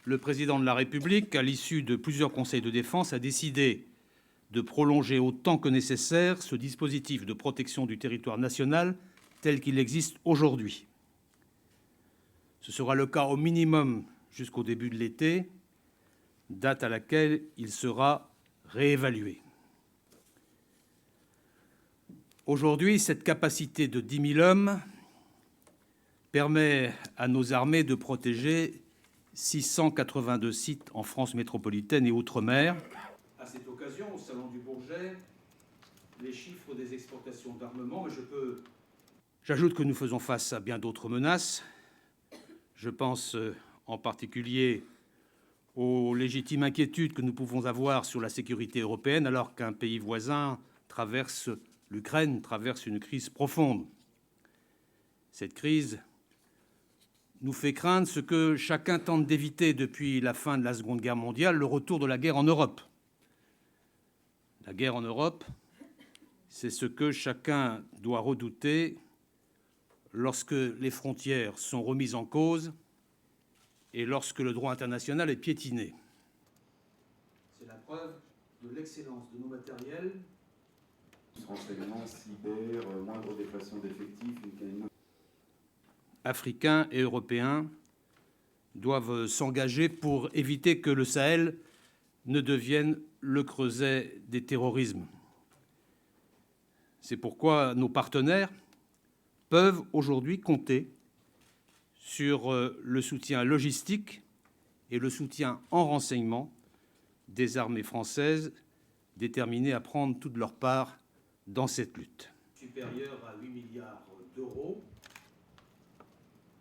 le président de la République, à l'issue de plusieurs conseils de défense, a décidé de prolonger autant que nécessaire ce dispositif de protection du territoire national tel qu'il existe aujourd'hui. Ce sera le cas au minimum jusqu'au début de l'été, date à laquelle il sera réévalué. Aujourd'hui, cette capacité de 10 000 hommes permet à nos armées de protéger 682 sites en France métropolitaine et outre-mer. À cette occasion, au Salon du Bourget, les chiffres des exportations d'armement, mais j'ajoute que nous faisons face à bien d'autres menaces. Je pense en particulier aux légitimes inquiétudes que nous pouvons avoir sur la sécurité européenne alors qu'un pays voisin l'Ukraine traverse une crise profonde. Cette crise nous fait craindre ce que chacun tente d'éviter depuis la fin de la Seconde Guerre mondiale, le retour de la guerre en Europe. La guerre en Europe, c'est ce que chacun doit redouter lorsque les frontières sont remises en cause et lorsque le droit international est piétiné. C'est la preuve de l'excellence de nos matériels. Renseignements, cyber, moindre déplacement d'effectifs, Africains et européens doivent s'engager pour éviter que le Sahel ne devienne le creuset des terrorismes. C'est pourquoi nos partenaires peuvent aujourd'hui compter sur le soutien logistique et le soutien en renseignement des armées françaises déterminées à prendre toute leur part dans cette lutte. Supérieure à 8 milliards d'euros.